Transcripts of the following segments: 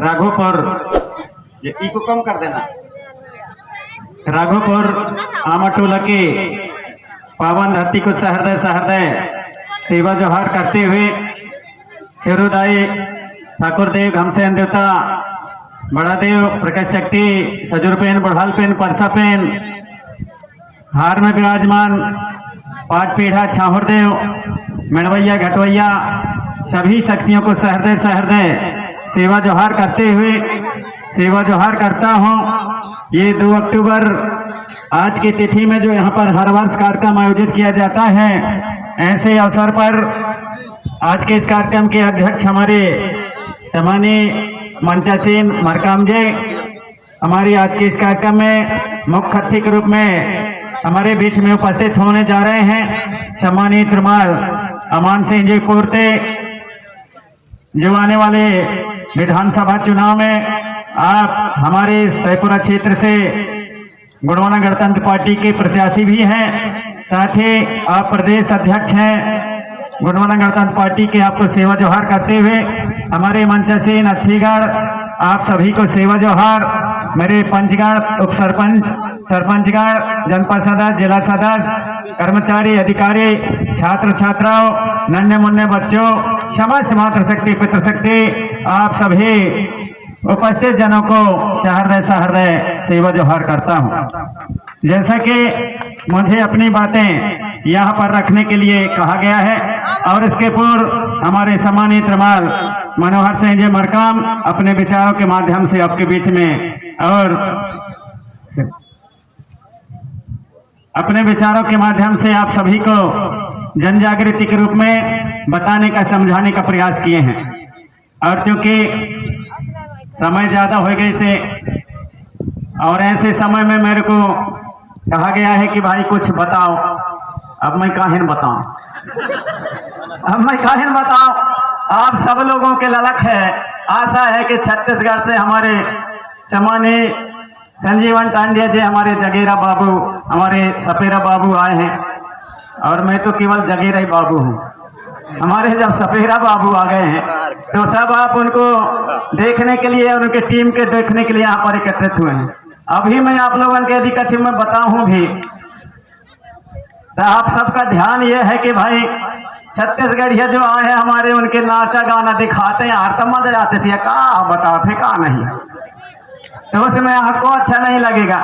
राघोपुर, ये ई को कम कर देना, राघोपुर आमाटोला के पावन धरती को सहृदय सहृदय सेवा जोहार करते हुए हिरुदाई ठाकुर देव घमसेन देवता बड़ा देव प्रकाश शक्ति सजुर पेन बढ़ाल पेन परसा पेन हार में विराजमान पाठ पीढ़ा छाहुर देव मेड़वैया घटवैया सभी शक्तियों को सहृदय सहृदय सेवा जोहार करते हुए सेवा जोहार करता हूँ। ये 2 अक्टूबर आज की तिथि में जो यहाँ पर हर वर्ष कार्यक्रम आयोजित किया जाता है, ऐसे अवसर पर आज के इस कार्यक्रम के अध्यक्ष हमारे सम्मानीय मंचासीन मरकाम जी हमारी आज के इस कार्यक्रम में मुख्य अतिथि के रूप में हमारे बीच में उपस्थित होने जा रहे हैं। सम्मानीय त्रिमाल अमान सिंह जी कोरते, जो आने वाले विधानसभा चुनाव में आप हमारे सैपुरा क्षेत्र से गुणवाना गणतंत्र पार्टी के प्रत्याशी भी हैं, साथ ही आप प्रदेश अध्यक्ष हैं गुणवाना गणतंत्र पार्टी के। आपको सेवा जोहार करते हुए हमारे मंचासीन अथिगढ़ आप सभी को सेवा जोहार। मेरे पंचगढ़ उप सरपंच सरपंचगढ़ जनपद सदस्य जिला सदस्य कर्मचारी अधिकारी छात्र छात्राओं नन्हे मुन्ने बच्चों समस्त मातृशक्ति पितृशक्ति आप सभी उपस्थित जनों को सहृदय सहृदय सेवा जोहार करता हूँ। जैसा कि मुझे अपनी बातें यहाँ पर रखने के लिए कहा गया है और इसके पूर्व हमारे सम्मानीय त्रिमाल मनोहर सिंह जी मरकाम अपने विचारों के माध्यम से आपके बीच में और अपने विचारों के माध्यम से आप सभी को जन जागृति के रूप में बताने का समझाने का प्रयास किए हैं। और चूंकि समय ज्यादा हो गए से और ऐसे समय में मेरे को कहा गया है कि भाई कुछ बताओ, अब मैं काहिन बताऊं आप सब लोगों के ललक है, आशा है कि छत्तीसगढ़ से हमारे सम्मानीय संजीवन टांडिया जी हमारे जगेरा बाबू हमारे सपेरा बाबू आए हैं और मैं तो केवल जगेरा ही बाबू हूँ। हमारे जब सपेरा बाबू आ गए हैं तो सब आप उनको देखने के लिए उनके टीम के देखने के लिए यहाँ पर एकत्रित हुए हैं। अभी मैं आप लोगों के यदि कछ में बताऊं भी तो आप सबका ध्यान ये है कि भाई छत्तीसगढ़िया जो आए हैं हमारे उनके नाचा गाना दिखाते हैं हर मजा जाते थे का बताओ थे का नहीं, तो उसमें आपको अच्छा नहीं लगेगा।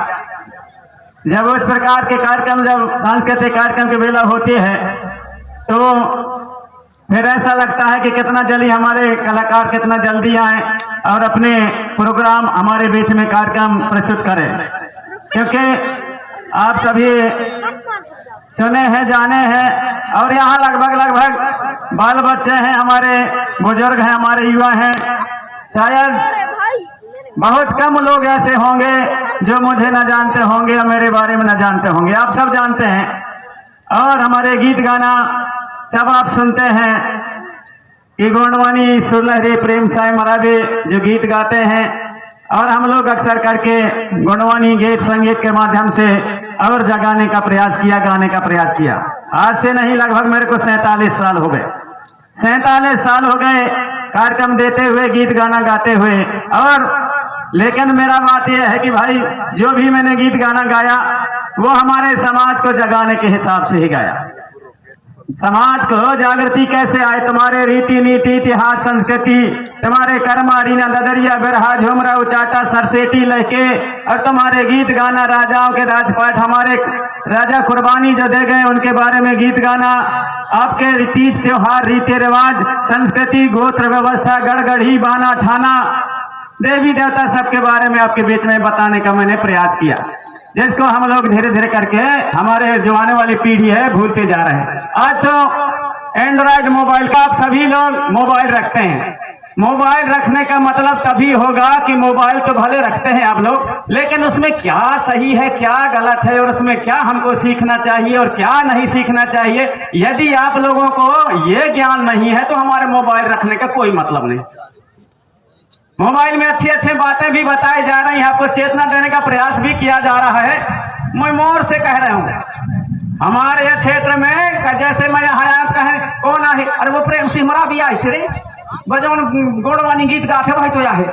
जब उस प्रकार के कार्यक्रम जब सांस्कृतिक कार्यक्रम की बेला होती है तो फिर ऐसा लगता है कि कितना जल्दी हमारे कलाकार कितना जल्दी आए और अपने प्रोग्राम हमारे बीच में कार्यक्रम प्रस्तुत करें, क्योंकि आप सभी सुने हैं जाने हैं और यहाँ लगभग बाल बच्चे हैं, हमारे बुजुर्ग हैं, हमारे युवा हैं, शायद बहुत कम लोग ऐसे होंगे जो मुझे न जानते होंगे या मेरे बारे में न जानते होंगे। आप सब जानते हैं और हमारे गीत गाना सब आप सुनते हैं कि गोंडवानी सुलहरी प्रेम साई मराठे जो गीत गाते हैं और हम लोग अक्सर करके गोंडवानी गीत संगीत के माध्यम से और जगाने का प्रयास किया, गाने का प्रयास किया। आज से नहीं लगभग मेरे को 47 साल हो गए, 47 साल हो गए कार्यक्रम देते हुए गीत गाना गाते हुए। और लेकिन मेरा बात यह है कि भाई जो भी मैंने गीत गाना गाया वो हमारे समाज को जगाने के हिसाब से ही गाया। समाज को जागृति कैसे आए, तुम्हारे रीति नीति इतिहास संस्कृति तुम्हारे कर्मा रीना ददरिया बिरहा झुमरा उचाटा सरसेटी लहके और तुम्हारे गीत गाना राजाओं के राजपाट हमारे राजा कुर्बानी जो दे गए उनके बारे में गीत गाना, आपके तीज त्योहार रीति रिवाज संस्कृति गोत्र व्यवस्था गढ़गढ़ी बाना ठाना देवी देवता सबके बारे में आपके बीच में बताने का मैंने प्रयास किया, जिसको हम लोग धीरे धीरे करके हमारे जो आने वाली पीढ़ी है भूलते जा रहे हैं। आज तो एंड्रॉइड मोबाइल का आप सभी लोग मोबाइल रखते हैं। मोबाइल रखने का मतलब तभी होगा कि मोबाइल तो भले रखते हैं आप लोग, लेकिन उसमें क्या सही है क्या गलत है और उसमें क्या हमको सीखना चाहिए और क्या नहीं सीखना चाहिए, यदि आप लोगों को ये ज्ञान नहीं है तो हमारे मोबाइल रखने का कोई मतलब नहीं। मोबाइल में अच्छी अच्छी बातें भी बताई जा रही हैं, आपको चेतना देने का प्रयास भी किया जा रहा है। मैं मोर से कह रहा हूँ हमारे क्षेत्र में जैसे मैं यहाँ आया कहे कौन आहे, अरे वो प्रेम सिंह मरा भी आई से रे बजौन गोड़वानी गीत गाते भाई तो आहे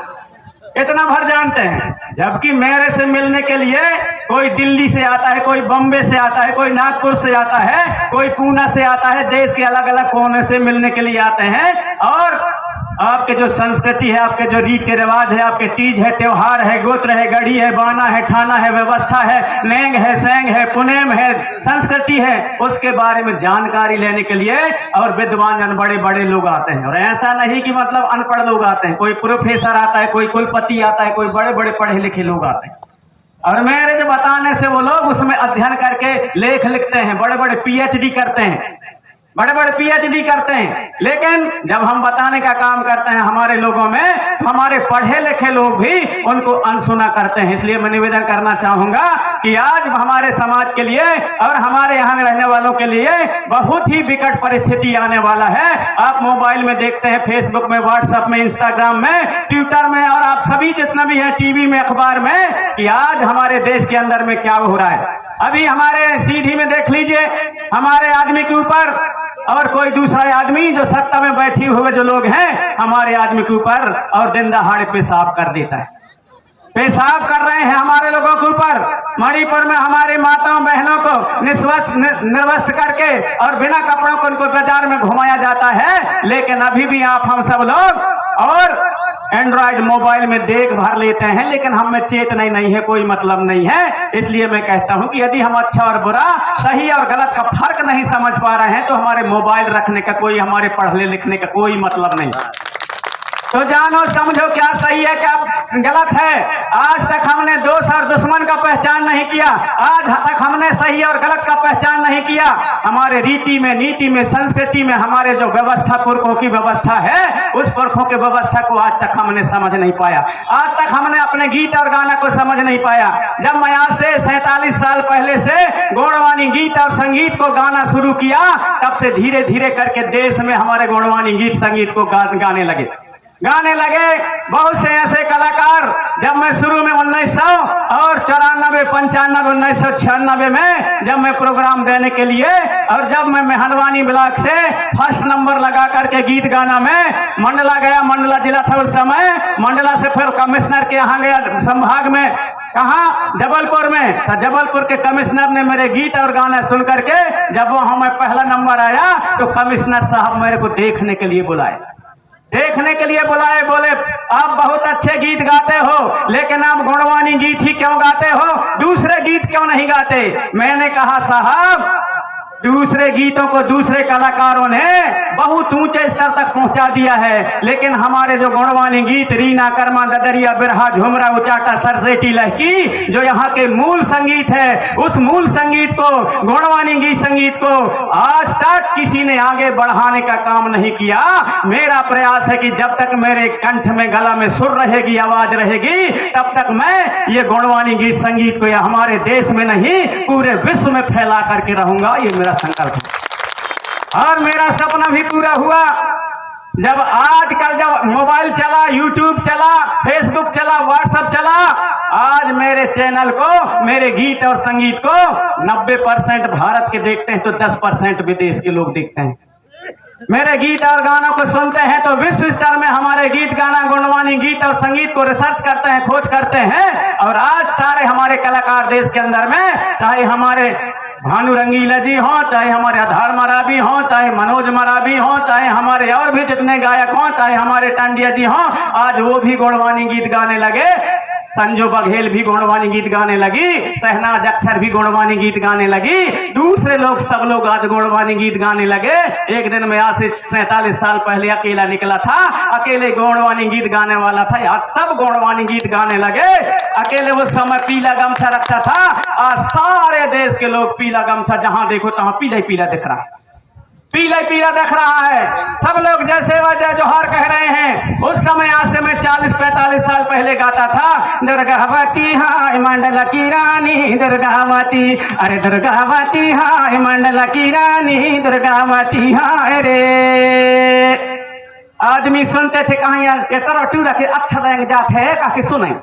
इतना भर जानते हैं। जबकि मेरे से मिलने के लिए कोई दिल्ली से आता है, कोई बम्बे से आता है, कोई नागपुर से आता है, कोई पूना से आता है, देश के अलग अलग कोने से मिलने के लिए आते हैं। और आपके जो संस्कृति है, आपके जो रीति रिवाज है, आपके तीज है, त्योहार है, गोत्र है, गढ़ी है, बाना है, ठाना है, व्यवस्था है, लेंग है, सेंग है, पुनेम है, संस्कृति है, उसके बारे में जानकारी लेने के लिए और विद्वान जन बड़े बड़े लोग आते हैं। और ऐसा नहीं कि मतलब अनपढ़ लोग आते हैं, कोई प्रोफेसर आता है, कोई कुलपति आता है, कोई बड़े बड़े पढ़े लिखे लोग आते हैं। और मेरे जो बताने से वो लोग उसमें अध्ययन करके लेख लिखते हैं, बड़े बड़े पीएचडी करते हैं, बड़े बड़े पीएचडी करते हैं। लेकिन जब हम बताने का काम करते हैं हमारे लोगों में, तो हमारे पढ़े लिखे लोग भी उनको अनसुना करते हैं। इसलिए मैं निवेदन करना चाहूंगा कि आज हमारे समाज के लिए और हमारे यहाँ रहने वालों के लिए बहुत ही विकट परिस्थिति आने वाला है। आप मोबाइल में देखते हैं, फेसबुक में, व्हाट्सएप में, इंस्टाग्राम में, ट्विटर में, और आप सभी जितना भी है टीवी में, अखबार में, कि आज हमारे देश के अंदर में क्या हो रहा है। अभी हमारे सीधी में देख लीजिए, हमारे आदमी के ऊपर और कोई दूसरा आदमी जो सत्ता में बैठे हुए जो लोग हैं, हमारे आदमी के ऊपर और दिन दहाड़े पेशाब कर देता है, पेशाब कर रहे हैं हमारे लोगों के ऊपर। मणिपुर में हमारी माताओं बहनों को निर्वस्त्र करके और बिना कपड़ों को उनको बाजार में घुमाया जाता है। लेकिन अभी भी आप हम सब लोग और एंड्रॉइड मोबाइल में देख भर लेते हैं, लेकिन हम में चेतना नहीं है, कोई मतलब नहीं है। इसलिए मैं कहता हूं कि यदि हम अच्छा और बुरा, सही और गलत का फर्क नहीं समझ पा रहे हैं, तो हमारे मोबाइल रखने का कोई, हमारे पढ़ने लिखने का कोई मतलब नहीं। तो जानो समझो क्या सही है क्या गलत है। आज तक हमने दोस्त और दुश्मन का पहचान नहीं किया, आज तक हमने सही और गलत का पहचान नहीं किया। हमारे रीति में, नीति में, संस्कृति में हमारे जो व्यवस्था, पुरखों की व्यवस्था है, उस पुरखों की व्यवस्था को आज तक हमने समझ नहीं पाया। आज तक हमने अपने गीत और गाना को समझ नहीं पाया। जब मैं आज से 47 साल पहले से गौड़वानी गीत और संगीत को गाना शुरू किया, तब से धीरे धीरे करके देश में हमारे गौड़वानी गीत संगीत को गाने लगे। बहुत से ऐसे कलाकार, जब मैं शुरू में 1994, 95, 1996 में जब मैं प्रोग्राम देने के लिए, और जब मैं मेहरबानी ब्लॉक से फर्स्ट नंबर लगा करके गीत गाना में मंडला गया, मंडला जिला था उस समय, मंडला से फिर कमिश्नर के यहाँ गया संभाग में, कहा जबलपुर में, तो जबलपुर के कमिश्नर ने मेरे गीत और गाना सुन करके जब वहां मैं पहला नंबर आया, तो कमिश्नर साहब मेरे को देखने के लिए बुलाए, बोले आप बहुत अच्छे गीत गाते हो, लेकिन आप गौड़वानी गीत ही क्यों गाते हो, दूसरे गीत क्यों नहीं गाते। मैंने कहा साहब, दूसरे गीतों को दूसरे कलाकारों ने बहुत ऊंचे स्तर तक पहुंचा दिया है, लेकिन हमारे जो गौड़वानी गीत, रीना, कर्मा, ददरिया, बिरहा, झुमरा, उचाटा, सरसेटी, लहकी, जो यहाँ के मूल संगीत है, उस मूल संगीत को, गौड़वानी गीत संगीत को आज तक किसी ने आगे बढ़ाने का काम नहीं किया। मेरा प्रयास है कि जब तक मेरे कंठ में, गला में सुर रहेगी, आवाज रहेगी, तब तक मैं ये गौड़वानी गीत संगीत को हमारे देश में नहीं, पूरे विश्व में फैला करके रहूंगा। ये मेरा संकल्प है और मेरा सपना भी पूरा हुआ। जब आजकल जब मोबाइल चला, यूट्यूब चला, फेसबुक चला, व्हाट्सएप चला, आज मेरे चैनल को, मेरे गीत और संगीत को 90% भारत के देखते हैं, तो 10% विदेश के लोग देखते हैं। मेरे गीत और गानों को सुनते हैं, तो विश्व स्तर में हमारे गीत, गाना, गौड़वानी गीत और संगीत को रिसर्च करते हैं, खोज करते हैं। और आज सारे हमारे कलाकार देश के अंदर में, चाहे हमारे भानु रंगीला जी हों, चाहे हमारे आधार मराबी हों, चाहे मनोज मराबी हों, चाहे हमारे और भी जितने गायक हों, चाहे हमारे टांडिया जी हों, आज वो भी गौड़वानी गीत गाने लगे। संजू बघेल भी गौड़वानी गीत गाने लगी, शहनाज अख्तर भी गौड़वानी गीत गाने लगी, दूसरे लोग सब लोग आज गौड़वानी गीत गाने लगे। एक दिन में आज से 47 साल पहले अकेला निकला था, अकेले गौड़वानी गीत गाने वाला था, आज सब गौड़वानी गीत गाने लगे। अकेले उस समय पीला गमछा रखता था, आज सारे देश के लोग पीला गमछा जहां देखो तहां पीला ही पीला दिख रहा है, पीला ही पीला दिख रहा है। सब लोग जैसे वजह जोहार कह रहे हैं। उस समय आज से मैं 40-45 साल पहले गाता था, दुर्गावती हाय मंडला की रानी, दुर्गावती, अरे दुर्गावती हाय मंडला की रानी, दुर्गावती हाय रे। आदमी सुनते थे कहानियां, ये तरह रखे अच्छा लैंग जात है काके सुनाई,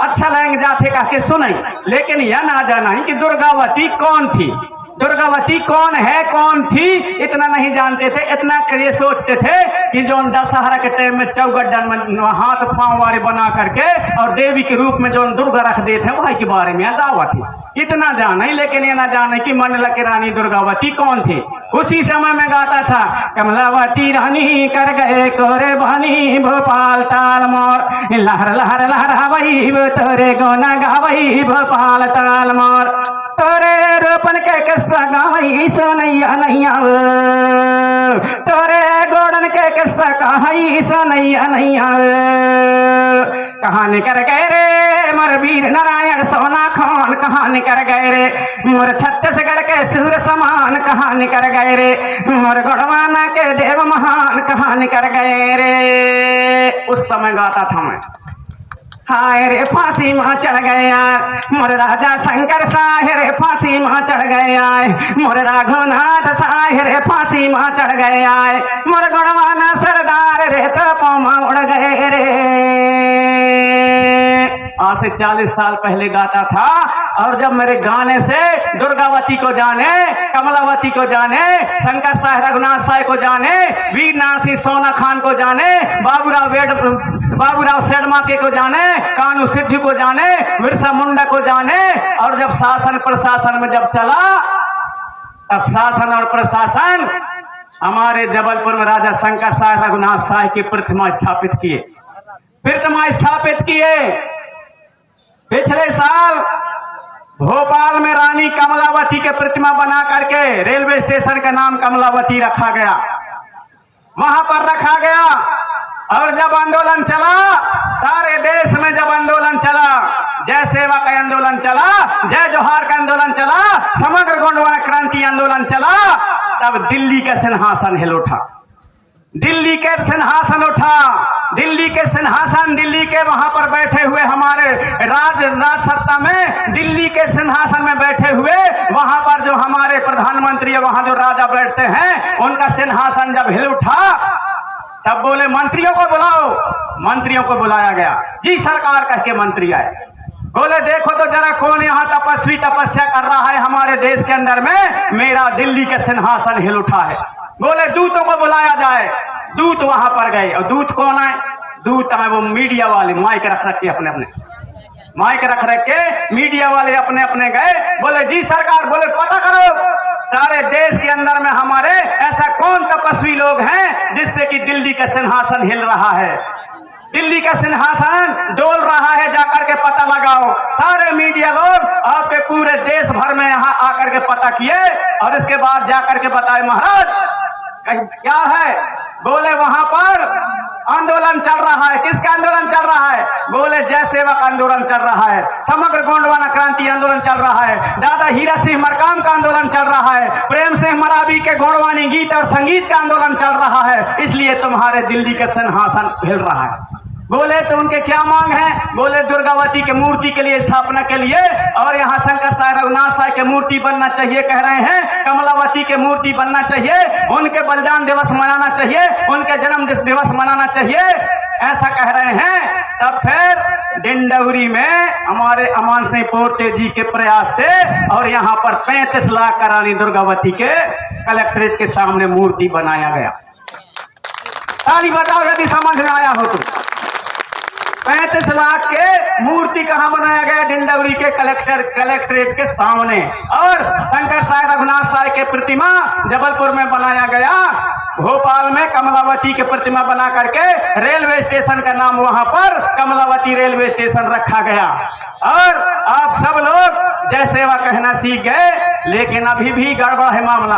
अच्छा लैंग जात है काके सुनाई, लेकिन यह ना जाना है कि दुर्गावती कौन थी। दुर्गावती कौन है, कौन थी, इतना नहीं जानते थे। इतना ये सोचते थे कि जो दशहरा के टाइम में चौगड्डन में हाथ पांव वाले बना करके और देवी के रूप में जो दुर्गा रख देते हैं वही के बारे में दावा थी। इतना जाने, लेकिन ये ना जाने कि मंडला की रानी दुर्गावती कौन थी। उसी समय में गाता था, कमलावती रानी कर गए कोरे बनी भोपाल ताल मोर, लहर लहर लहरावई तोरे गोना गावई भोपाल ताल मोर, तोरे रोपन के किस्सा गावई सोनैया नैया, तोरे गोड़न के किस्सा कहाई सोनैया नैया। कहानी कर गए रे मोर वीर नारायण सोना खान, कहानी कर गए रे मोर छत्तीसगढ़ के सूर समान, कहानी कर गए रे मोर गढ़वाना के देव महान, कहानी कर गए रे। उस समय गाता था मैं, हाय रे फांसी मां चढ़ गया मोर राजा शंकर साहे रे, फांसी मां चढ़ गया मोर राघवनाथ साहे रे, फांसी मां चढ़ गया मोर गढ़वाना सरदार रे, तो पौमा उड़ गए रे। आज से 40 साल पहले गाता था। और जब मेरे गाने से दुर्गावती को जाने, कमलावती को जाने, शंकर साहे रघुनाथ साहे को जाने, वीर नारायण सिंह सोना खान को जाने, बाबूराव सेठमाके को जाने, कानू सिद्धि को जाने, बिरसा मुंडा को जाने। और जब शासन प्रशासन में जब चला, तब शासन और प्रशासन हमारे जबलपुर में राजा शंकर साहे रघुनाथ साहे की प्रतिमा स्थापित किए, प्रतिमा स्थापित किए। पिछले साल भोपाल में रानी कमलावती के प्रतिमा बना करके रेलवे स्टेशन का नाम कमलावती रखा गया, वहां पर रखा गया। और जब आंदोलन चला, सारे देश में जब आंदोलन चला, जय सेवा का आंदोलन चला, जय जोहार का आंदोलन चला, समग्र गोंडवाना क्रांति आंदोलन चला, तब दिल्ली का सिंहासन हिल उठा, दिल्ली के सिंहासन उठा, दिल्ली के सिंहासन, दिल्ली के वहां पर बैठे हुए हमारे राज सत्ता में, दिल्ली के सिंहासन में बैठे हुए वहां पर जो हमारे प्रधानमंत्री वहां जो राजा बैठते हैं, उनका सिंहासन जब हिल उठा, तब बोले मंत्रियों को बुलाओ। मंत्रियों को बुलाया गया, जी सरकार कह के मंत्री आए। बोले देखो तो जरा कौन यहाँ तपस्या कर रहा है हमारे देश के अंदर में, मेरा दिल्ली का सिंहासन हिल उठा है। बोले दूतों को बुलाया जाए। दूत वहां पर गए। और दूत कौन है? दूत है वो मीडिया वाले, माइक रख के अपने अपने माइक रख के मीडिया वाले अपने अपने गए। बोले जी सरकार, बोले पता करो सारे देश के अंदर में हमारे ऐसा कौन तपस्वी लोग हैं जिससे कि दिल्ली का सिंहासन हिल रहा है, दिल्ली का सिंहासन डोल रहा है, जाकर के पता लगाओ। सारे मीडिया लोग आपके पूरे देश भर में यहाँ आकर के पता किए और इसके बाद जाकर के बताए महाराज क्या है। बोले वहां पर आंदोलन चल रहा है। किसका आंदोलन चल रहा है? बोले जय सेवा का आंदोलन चल रहा है, समग्र गोंडवाना क्रांति आंदोलन चल रहा है, दादा हीरा सिंह मरकाम का आंदोलन चल रहा है, प्रेम सिंह मरावी के गोंडवानी गीत और संगीत का आंदोलन चल रहा है, इसलिए तुम्हारे दिल्ली के सिंहासन हिल रहा है। बोले तो उनके क्या मांग है? बोले दुर्गावती के मूर्ति के लिए, स्थापना के लिए, और यहाँ शंकर साहे रघुनाथ साहे के मूर्ति बनना चाहिए कह रहे हैं, कमलावती के मूर्ति बनना चाहिए, उनके बलिदान दिवस मनाना चाहिए, उनके जन्म दिवस मनाना चाहिए, ऐसा कह रहे हैं। तब फिर डिंडौरी में हमारे अमान सिंह पोर्ते जी के प्रयास से और यहाँ पर 35 लाख का रानी दुर्गावती के कलेक्ट्रेट के सामने मूर्ति बनाया गया। ताली बताओ यदि समझ में आया हो तो। 35 लाख के मूर्ति कहां बनाया गया? डिंडौरी के कलेक्ट्रेट के सामने। और शंकर साहे रघुनाथ साहे के प्रतिमा जबलपुर में बनाया गया। भोपाल में कमलावती के प्रतिमा बना करके रेलवे स्टेशन का नाम वहां पर कमलावती रेलवे स्टेशन रखा गया। और आप सब लोग जय सेवा कहना सीख गए, लेकिन अभी भी गड़बड़ है मामला,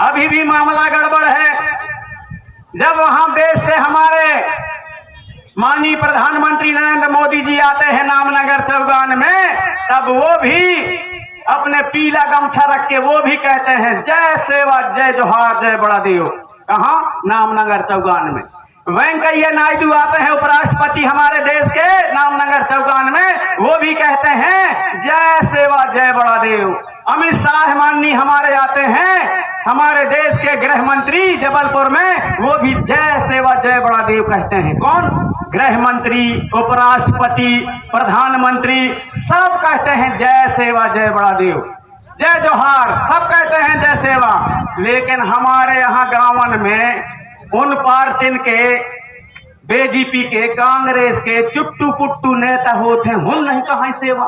अभी भी मामला गड़बड़ है। जब वहां देश से हमारे माननीय प्रधानमंत्री नरेंद्र मोदी जी आते हैं नामनगर चौगान में, तब वो भी अपने पीला गमछा रख के वो भी कहते हैं जय सेवा, जय जोहार, जय बड़ा देव। कहां? नामनगर चौगान में। वेंकैया नायडू आते हैं उपराष्ट्रपति हमारे देश के नामनगर चौगान में, वो भी कहते हैं जय सेवा, जय बड़ा देव। अमित शाह माननीय हमारे आते हैं, हमारे देश के गृह मंत्री जबलपुर में, वो भी जय सेवा, जय बड़ा देव कहते हैं। कौन? गृह मंत्री, उपराष्ट्रपति, प्रधानमंत्री, सब कहते हैं जय सेवा, जय बड़ा देव। जय जोहार, सब कहते हैं जय सेवा। लेकिन हमारे यहाँ गाँवन में उन पार्टिन के, बीजेपी के, कांग्रेस के चुट्टू पुट्टू नेता होते हैं, हम नहीं कहा सेवा।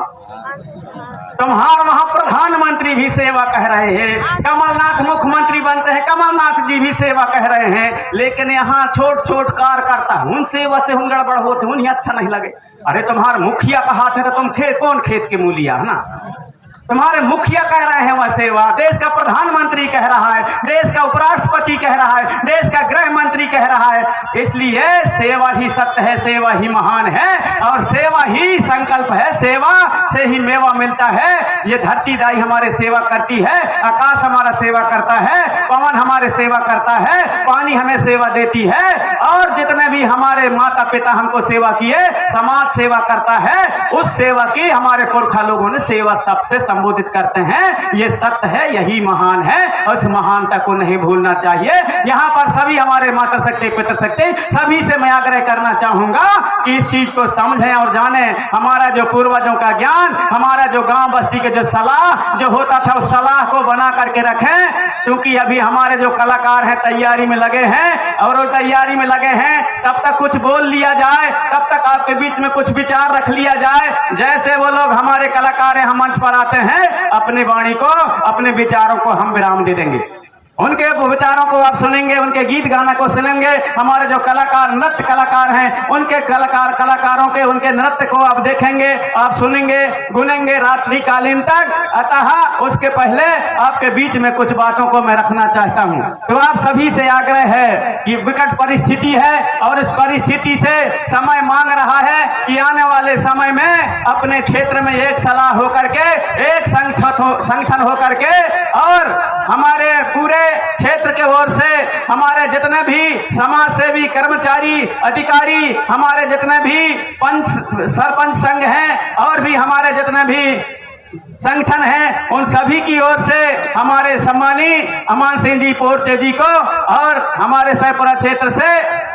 तुम्हार वहां प्रधानमंत्री भी सेवा कह रहे हैं, कमलनाथ मुख्यमंत्री बनते हैं, कमलनाथ जी भी सेवा कह रहे हैं। लेकिन यहाँ छोट छोट कार्यकर्ता उन सेवा से हम गड़बड़ होते, उन्हें अच्छा नहीं लगे। अरे तुम्हारे मुखिया का हाथ है तो तुम कौन खेत के मूलिया है ना। तुम्हारे मुखिया कह रहे हैं वह सेवा, देश का प्रधानमंत्री कह रहा है, देश का उपराष्ट्रपति कह रहा है, देश का गृह मंत्री कह रहा है। इसलिए सेवा ही सत्य है, सेवा ही महान है और सेवा ही संकल्प है, सेवा से ही मेवा मिलता है। ये धरती दाई हमारे सेवा करती है, आकाश हमारा सेवा करता है, पवन हमारे सेवा करता है, पानी हमें सेवा देती है और जितने भी हमारे माता पिता हमको सेवा किए, समाज सेवा करता है। उस सेवा की हमारे पुरखा लोगों ने सेवा सबसे संबोधित करते हैं। ये सत्य है, यही महान है और इस महानता को नहीं भूलना चाहिए। यहाँ पर सभी हमारे माता शक्ति पिता शक्ति सभी से मैं आग्रह करना चाहूंगा कि इस चीज को समझें और जानें। हमारा जो पूर्वजों का ज्ञान, हमारा जो गांव बस्ती के जो सलाह जो होता था उस सलाह को बना करके रखें, क्योंकि अभी हमारे जो कलाकार हैं तैयारी में लगे हैं और वो तैयारी में लगे हैं। तब तक कुछ बोल लिया जाए, तब तक आपके बीच में कुछ विचार रख लिया जाए। जैसे वो लोग हमारे कलाकार हैं, हम मंच पर आते हैं, अपने वाणी को, अपने विचारों को हम विराम दे देंगे। उनके विचारों को आप सुनेंगे, उनके गीत गाना को सुनेंगे। हमारे जो कलाकार नृत्य कलाकार हैं उनके कलाकारों के उनके नृत्य को आप देखेंगे, आप सुनेंगे, गुनेंगे रात्रिकालीन तक। अतः उसके पहले आपके बीच में कुछ बातों को मैं रखना चाहता हूं। तो आप सभी से आग्रह है कि विकट परिस्थिति है और इस परिस्थिति से समय मांग रहा है कि आने वाले समय में अपने क्षेत्र में एक सलाह होकर के, एक संगठन होकर के और हमारे पूरे क्षेत्र के ओर से हमारे जितने भी समाज सेवी, कर्मचारी, अधिकारी, हमारे जितने भी पंच सरपंच संघ हैं और भी हमारे जितने भी संगठन हैं, उन सभी की ओर से हमारे सम्मानी अमान सिंह जी पोर्ते जी को और हमारे सहपुरा क्षेत्र से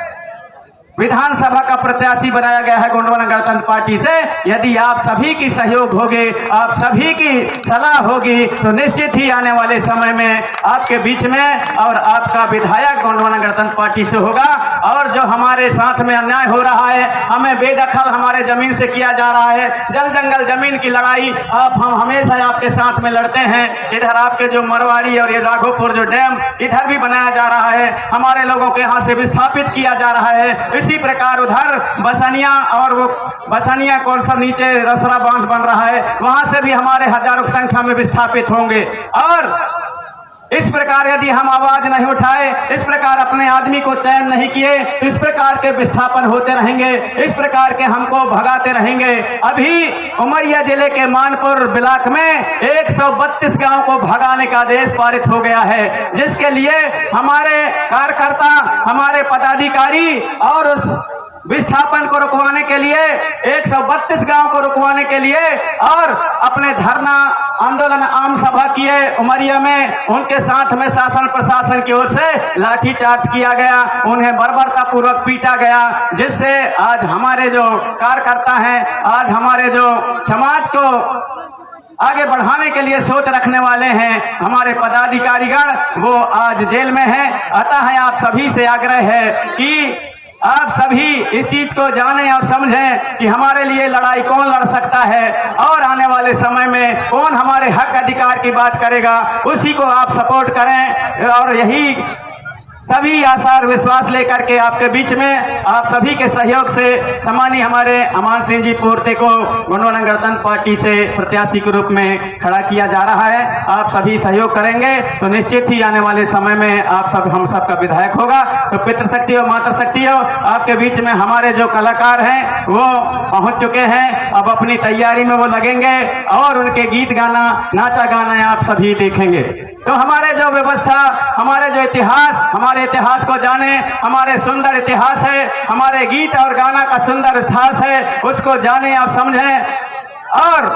विधानसभा का प्रत्याशी बनाया गया है गोंडवाना गणतंत्र पार्टी से। यदि आप सभी की सहयोग होगे, आप सभी की सलाह होगी तो निश्चित ही आने वाले समय में आपके बीच में और आपका विधायक गोंडवाना गणतंत्र पार्टी से होगा। और जो हमारे साथ में अन्याय हो रहा है, हमें बेदखल हमारे जमीन से किया जा रहा है, जल जंगल जमीन की लड़ाई हम हमेशा आपके साथ में लड़ते हैं। इधर आपके जो मरवाड़ी और ये राघोपुर जो डैम इधर भी बनाया जा रहा है, हमारे लोगों के यहाँ से विस्थापित किया जा रहा है। इसी प्रकार उधर बसनिया और वो बसनिया कौन सा नीचे रसरा बांध बन रहा है, वहां से भी हमारे हजारों की संख्या में विस्थापित होंगे। और इस प्रकार यदि हम आवाज नहीं उठाए, इस प्रकार अपने आदमी को चयन नहीं किए तो इस प्रकार के विस्थापन होते रहेंगे, इस प्रकार के हमको भगाते रहेंगे। अभी उमरिया जिले के मानपुर ब्लॉक में 132 गांव को भगाने का आदेश पारित हो गया है, जिसके लिए हमारे कार्यकर्ता, हमारे पदाधिकारी और उस विस्थापन को रुकवाने के लिए 132 गांव को रुकवाने के लिए और अपने धरना आंदोलन आम सभा किए उमरिया में। उनके साथ में शासन प्रशासन की ओर से लाठीचार्ज किया गया, उन्हें बर्बरता पूर्वक पीटा गया, जिससे आज हमारे जो कार्यकर्ता हैं, आज हमारे जो समाज को आगे बढ़ाने के लिए सोच रखने वाले हैं, हमारे पदाधिकारीगण, वो आज जेल में हैं। अतः आप सभी से आग्रह है कि आप सभी इस चीज को जानें और समझें कि हमारे लिए लड़ाई कौन लड़ सकता है और आने वाले समय में कौन हमारे हक अधिकार की बात करेगा, उसी को आप सपोर्ट करें। और यही सभी आशा और विश्वास लेकर के आपके बीच में आप सभी के सहयोग से सम्मानीय हमारे अमान सिंह जी पोर्ते को गोंडवाना गणतंत्र पार्टी से प्रत्याशी के रूप में खड़ा किया जा रहा है। आप सभी सहयोग करेंगे तो निश्चित ही आने वाले समय में आप सब हम सबका विधायक होगा। तो पितृशक्ति और मातृशक्ति आपके बीच में हमारे जो कलाकार हैं वो पहुंच चुके हैं, अब अपनी तैयारी में वो लगेंगे और उनके गीत गाना, नाचा गाना आप सभी देखेंगे। तो हमारे जो व्यवस्था, हमारे जो इतिहास, हमारे इतिहास को जाने, हमारे सुंदर इतिहास है, हमारे गीत और गाना का सुंदर इतिहास है, उसको जाने और समझें। और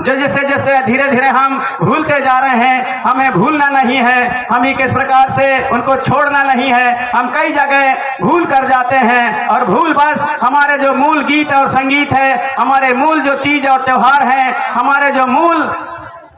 जो जैसे जैसे धीरे धीरे हम भूलते जा रहे हैं, हमें भूलना नहीं है, हम ही किस प्रकार से उनको छोड़ना नहीं है। हम कई जगह भूल कर जाते हैं और भूल बस हमारे जो मूल गीत और संगीत है, हमारे मूल जो तीज और त्योहार हैं, हमारे जो मूल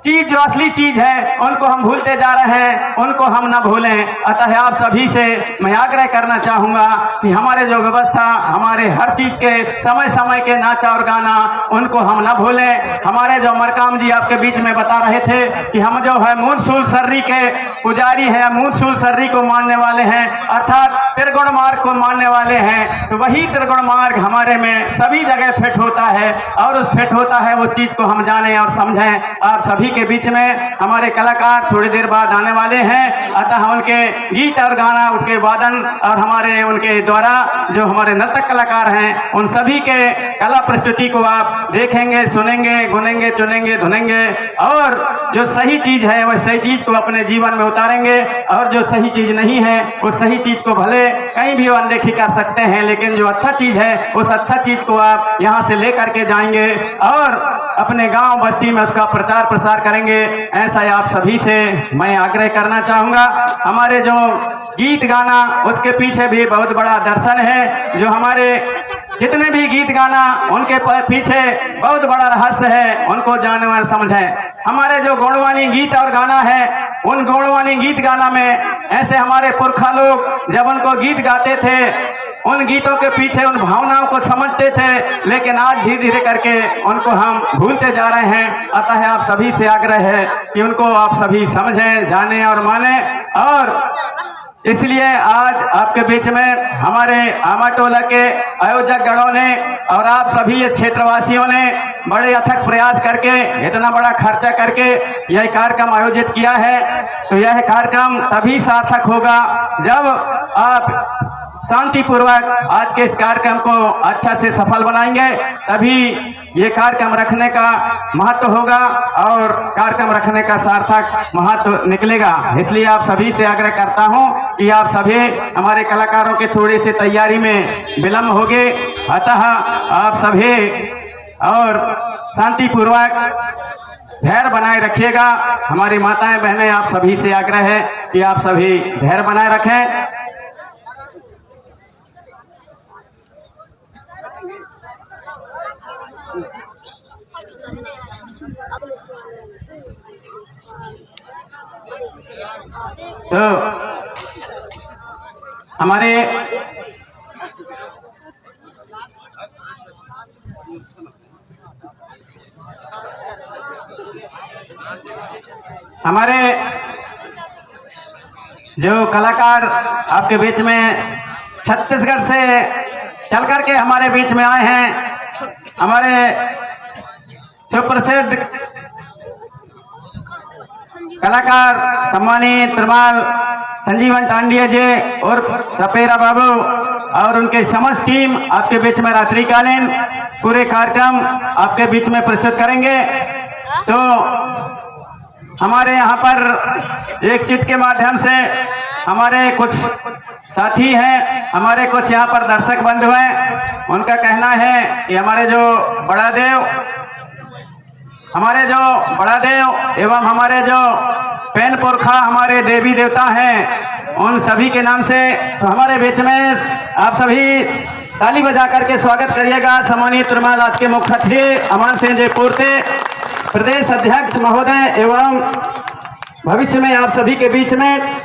चीज जो असली चीज है उनको हम भूलते जा रहे हैं, उनको हम न भूलें। अतः आप सभी से मैं आग्रह करना चाहूँगा कि हमारे जो व्यवस्था, हमारे हर चीज के समय समय के नाच और गाना, उनको हम न भूलें। हमारे जो मरकाम जी आपके बीच में बता रहे थे कि हम जो है मूलसूल सर्री के पुजारी हैं, मूलसूल सर्री को मानने वाले हैं, अर्थात त्रिगुण मार्ग को मानने वाले हैं। तो वही त्रिगुण मार्ग हमारे में सभी जगह फिट होता है और उस फिट होता है उस चीज को हम जानें और समझें। आप सभी के बीच में हमारे कलाकार थोड़ी देर बाद आने वाले हैं, अतः उनके गीत और गाना, उसके वादन और हमारे उनके द्वारा जो हमारे नर्तक कलाकार हैं, उन सभी के कला प्रस्तुति को आप देखेंगे, सुनेंगे, गुनेंगे, चुनेंगे, धुनेंगे और जो सही चीज है वह सही चीज को अपने जीवन में उतारेंगे और जो सही चीज नहीं है उस सही चीज को भले कहीं भी अनदेखी कर सकते हैं, लेकिन जो अच्छा चीज है उस अच्छा चीज को आप यहाँ से लेकर के जाएंगे और अपने गांव बस्ती में उसका प्रचार प्रसार करेंगे। ऐसा आप सभी से मैं आग्रह करना चाहूँगा। हमारे जो गीत गाना, उसके पीछे भी बहुत बड़ा दर्शन है। जो हमारे जितने भी गीत गाना, उनके पीछे बहुत बड़ा रहस्य है, उनको जाने और समझें। हमारे जो गौड़वानी गीत और गाना है, उन गौड़वानी गीत गाना में ऐसे हमारे पुरखा लोग जब उनको गीत गाते थे, उन गीतों के पीछे उन भावनाओं को समझते थे, लेकिन आज धीरे धीरे करके उनको हम भूलते जा रहे हैं। अतः आप सभी से आग्रह है कि उनको आप सभी समझें, जानें और मानें। और इसलिए आज आपके बीच में हमारे आमाटोला के आयोजक गणों ने और आप सभी ये क्षेत्रवासियों ने बड़े अथक प्रयास करके, इतना बड़ा खर्चा करके यह कार्यक्रम आयोजित किया है। तो यह कार्यक्रम तभी सार्थक होगा जब आप शांतिपूर्वक आज के इस कार्यक्रम को अच्छा से सफल बनाएंगे, तभी ये कार्यक्रम रखने का महत्व होगा और कार्यक्रम रखने का सार्थक महत्व निकलेगा। इसलिए आप सभी से आग्रह करता हूं कि आप सभी हमारे कलाकारों के थोड़ी सी तैयारी में विलम्ब होगे, अतः आप सभी और शांतिपूर्वक धैर्य बनाए रखिएगा। हमारी माताएं बहनें आप सभी से आग्रह है कि आप सभी धैर्य बनाए रखें। तो हमारे जो कलाकार आपके बीच में छत्तीसगढ़ से चल करके हमारे बीच में आए हैं, हमारे सुप्रसिद्ध कलाकार सम्मानित त्रिमाल संजीवन टांडिया जी और सपेरा बाबू और उनके समस्त टीम आपके बीच में रात्रिकालीन पूरे कार्यक्रम आपके बीच में प्रस्तुत करेंगे। तो हमारे यहाँ पर एक चिट के माध्यम से हमारे कुछ साथी हैं, हमारे कुछ यहाँ पर दर्शक बंधु हैं, उनका कहना है कि हमारे जो बड़ा देव एवं हमारे जो पेन पुरखा हमारे देवी देवता हैं, उन सभी के नाम से तो हमारे बीच में आप सभी ताली बजा करके स्वागत करिएगा। सम्मानित त्रिमाल आज के मुख्य अतिथि अमन सिंह जी पूर्ति प्रदेश अध्यक्ष महोदय एवं भविष्य में आप सभी के बीच में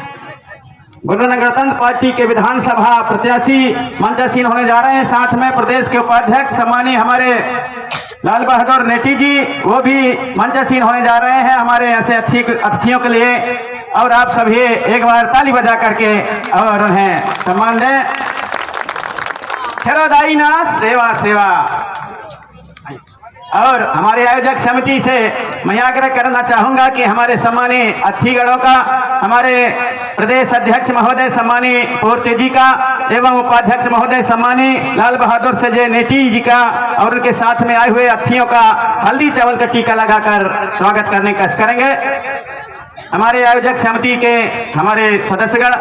गणतंत्र पार्टी के विधानसभा प्रत्याशी मंचासीन होने जा रहे हैं। साथ में प्रदेश के उपाध्यक्ष सम्मानीय हमारे लाल बहादुर नेटी जी, वो भी मंचासीन होने जा रहे हैं हमारे ऐसे अतिथियों के लिए। और आप सभी एक बार ताली बजा करके और उन्हें सम्मान दें। खेरोदाई ना सेवा सेवा। और हमारे आयोजक समिति से मैं आग्रह करना चाहूंगा कि हमारे सम्मानीय अतिथिगणों का, हमारे प्रदेश अध्यक्ष महोदय सम्मानीय पूर्ति जी का एवं उपाध्यक्ष महोदय सम्मानीय लाल बहादुर सजय नेटी जी का और उनके साथ में आए हुए अतिथियों का हल्दी चावल का टीका लगाकर स्वागत करने का करेंगे। हमारे आयोजक समिति के हमारे सदस्यगण